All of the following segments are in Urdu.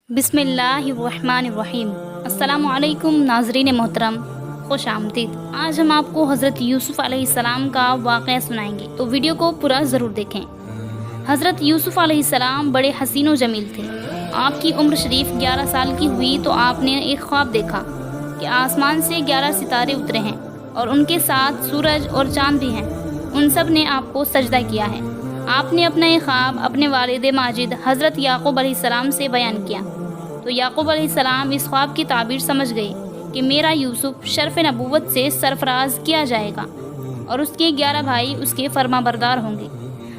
بسم اللہ الرحمن الرحیم۔ السلام علیکم ناظرین محترم، خوش آمدید۔ آج ہم آپ کو حضرت یوسف علیہ السلام کا واقعہ سنائیں گے، تو ویڈیو کو پورا ضرور دیکھیں۔ حضرت یوسف علیہ السلام بڑے حسین و جمیل تھے۔ آپ کی عمر شریف 11 سال کی ہوئی تو آپ نے ایک خواب دیکھا کہ آسمان سے 11 ستارے اترے ہیں اور ان کے ساتھ سورج اور چاند بھی ہیں۔ ان سب نے آپ کو سجدہ کیا ہے۔ آپ نے اپنا یہ خواب اپنے والد ماجد حضرت یعقوب علیہ السلام سے بیان کیا تو یعقوب علیہ السلام اس خواب کی تعبیر سمجھ گئے کہ میرا یوسف شرف نبوت سے سرفراز کیا جائے گا اور اس کے 11 بھائی اس کے فرما بردار ہوں گے۔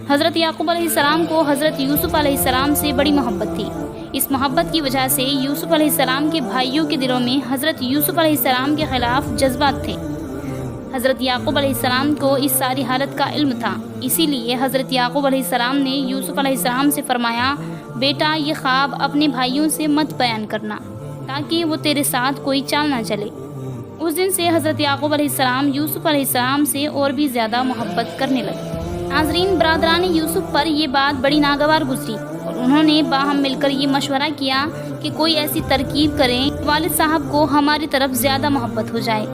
حضرت یعقوب علیہ السلام کو حضرت یوسف علیہ السلام سے بڑی محبت تھی۔ اس محبت کی وجہ سے یوسف علیہ السلام کے بھائیوں کے دلوں میں حضرت یوسف علیہ السلام کے خلاف جذبات تھے۔ حضرت یعقوب علیہ السلام کو اس ساری حالت کا علم تھا، اسی لیے حضرت یعقوب علیہ السلام نے یوسف علیہ السلام سے فرمایا، بیٹا یہ خواب اپنے بھائیوں سے مت بیان کرنا تاکہ وہ تیرے ساتھ کوئی چال نہ چلے۔ اس دن سے حضرت یعقوب علیہ السلام یوسف علیہ السلام سے اور بھی زیادہ محبت کرنے لگے۔ ناظرین، برادران یوسف پر یہ بات بڑی ناگوار گزری اور انہوں نے باہم مل کر یہ مشورہ کیا کہ کوئی ایسی ترکیب کریں والد صاحب کو ہماری طرف زیادہ محبت ہو جائے۔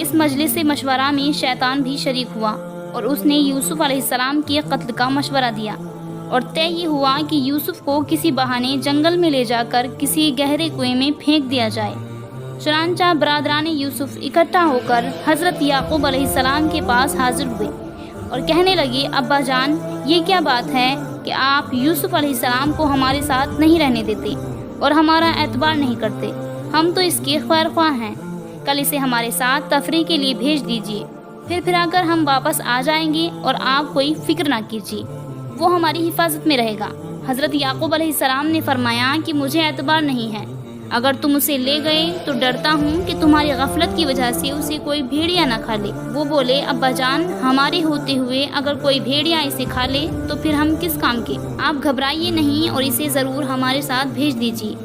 اس مجلس مشورہ میں شیطان بھی شریک ہوا اور اس نے یوسف علیہ السلام کے قتل کا مشورہ دیا، اور طے یہ ہوا کہ یوسف کو کسی بہانے جنگل میں لے جا کر کسی گہرے کنویں میں پھینک دیا جائے۔ چنانچہ برادران یوسف اکٹھا ہو کر حضرت یعقوب علیہ السلام کے پاس حاضر ہوئے اور کہنے لگے، ابا جان یہ کیا بات ہے کہ آپ یوسف علیہ السلام کو ہمارے ساتھ نہیں رہنے دیتے اور ہمارا اعتبار نہیں کرتے؟ ہم تو اس کے خیر خواہ ہیں، کل اسے ہمارے ساتھ تفریح کے لیے بھیج دیجیے، پھر آ کر ہم واپس آ جائیں گے اور آپ کوئی فکر نہ کیجیے، وہ ہماری حفاظت میں رہے گا۔ حضرت یعقوب علیہ السلام نے فرمایا کہ مجھے اعتبار نہیں ہے، اگر تم اسے لے گئے تو ڈرتا ہوں کہ تمہاری غفلت کی وجہ سے اسے کوئی بھیڑیا نہ کھا لے۔ وہ بولے، ابا جان ہمارے ہوتے ہوئے اگر کوئی بھیڑیا اسے کھا لے تو پھر ہم کس کام کے؟ آپ گھبرائیے نہیں اور اسے ضرور ہمارے ساتھ بھیج دیجیے۔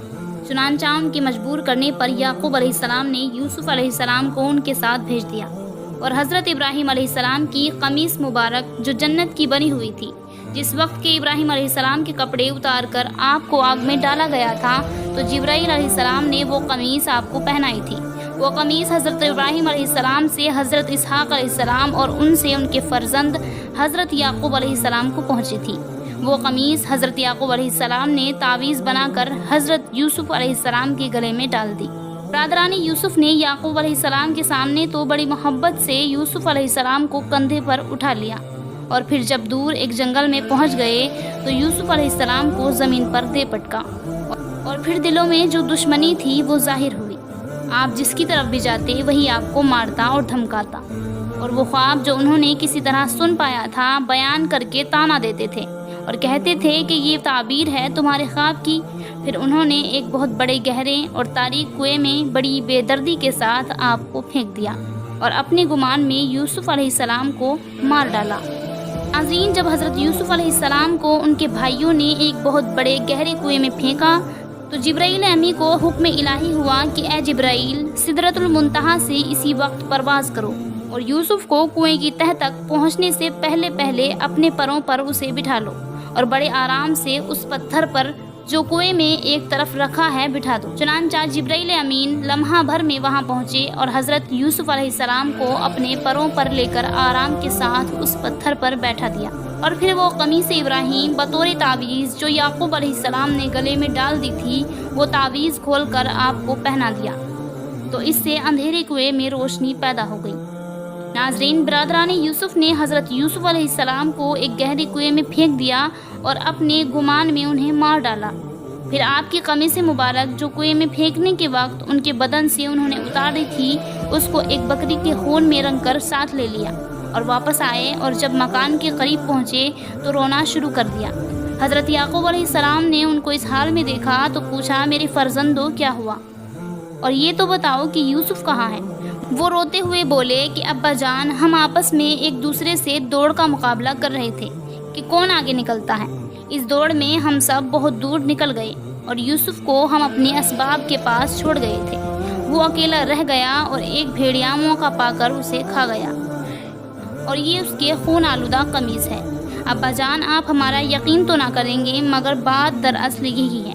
چنانچہ ان کے مجبور کرنے پر یعقوب علیہ السلام نے یوسف علیہ السلام کو ان کے ساتھ بھیج دیا، اور حضرت ابراہیم علیہ السلام کی قمیص مبارک جو جنت کی بنی ہوئی تھی، جس وقت کے ابراہیم علیہ السلام کے کپڑے اتار کر آپ کو آگ میں ڈالا گیا تھا تو جبرائیل علیہ السلام نے وہ قمیص آپ کو پہنائی تھی۔ وہ قمیص حضرت ابراہیم علیہ السلام سے حضرت اسحاق علیہ السلام اور ان سے ان کے فرزند حضرت یعقوب علیہ السلام کو پہنچی تھی۔ وہ قمیص حضرت یعقوب علیہ السلام نے تعویذ بنا کر حضرت یوسف علیہ السلام کے گلے میں ڈال دی۔ برادران یوسف نے یعقوب علیہ السلام کے سامنے تو بڑی محبت سے یوسف علیہ السلام کو کندھے پر اٹھا لیا، اور پھر جب دور ایک جنگل میں پہنچ گئے تو یوسف علیہ السلام کو زمین پر دے پٹکا، اور پھر دلوں میں جو دشمنی تھی وہ ظاہر ہوئی۔ آپ جس کی طرف بھی جاتے وہی آپ کو مارتا اور دھمکاتا، اور وہ خواب جو انہوں نے کسی طرح سن پایا تھا بیان کر کے تانا دیتے تھے اور کہتے تھے کہ یہ تعبیر ہے تمہارے خواب کی۔ پھر انہوں نے ایک بہت بڑے گہرے اور تاریک کنویں میں بڑی بے دردی کے ساتھ آپ کو پھینک دیا اور اپنے گمان میں یوسف علیہ السلام کو مار ڈالا۔ ناظرین، جب حضرت یوسف علیہ السلام کو ان کے بھائیوں نے ایک بہت بڑے گہرے کنویں میں پھینکا تو جبرائیل امی کو حکم الہی ہوا کہ اے جبرائیل، سدرۃ المنتہا سے اسی وقت پرواز کرو اور یوسف کو کنویں کی تہہ تک پہنچنے سے پہلے اپنے پروں پر اسے بٹھا لو اور بڑے آرام سے اس پتھر پر جو کنویں میں ایک طرف رکھا ہے بٹھا دو۔ چنانچہ جبرائیل امین لمحہ بھر میں وہاں پہنچے اور حضرت یوسف علیہ السلام کو اپنے پروں پر لے کر آرام کے ساتھ اس پتھر پر بیٹھا دیا، اور پھر وہ قمیص ابراہیم بطور تعویذ جو یعقوب علیہ السلام نے گلے میں ڈال دی تھی وہ تعویذ کھول کر آپ کو پہنا دیا، تو اس سے اندھیرے کنویں میں روشنی پیدا ہو گئی۔ ناظرین، برادران یوسف نے حضرت یوسف علیہ السلام کو ایک گہری کنویں میں پھینک دیا اور اپنے گمان میں انہیں مار ڈالا۔ پھر آپ کی قمیص مبارک جو کنویں میں پھینکنے کے وقت ان کے بدن سے انہوں نے اتاری تھی اس کو ایک بکری کے خون میں رنگ کر ساتھ لے لیا اور واپس آئے، اور جب مکان کے قریب پہنچے تو رونا شروع کر دیا۔ حضرت یعقوب علیہ السلام نے ان کو اس حال میں دیکھا تو پوچھا، میرے فرزندو کیا ہوا، اور یہ تو بتاؤ کہ یوسف کہاں ہے؟ وہ روتے ہوئے بولے کہ ابا جان ہم آپس میں ایک دوسرے سے دوڑ کا مقابلہ کر رہے تھے کہ کون آگے نکلتا ہے۔ اس دوڑ میں ہم سب بہت دور نکل گئے اور یوسف کو ہم اپنے اسباب کے پاس چھوڑ گئے تھے۔ وہ اکیلا رہ گیا اور ایک بھیڑیا موقع پا کر اسے کھا گیا، اور یہ اس کے خون آلودہ قمیص ہے۔ ابا جان آپ ہمارا یقین تو نہ کریں گے مگر بات دراصل یہی ہے۔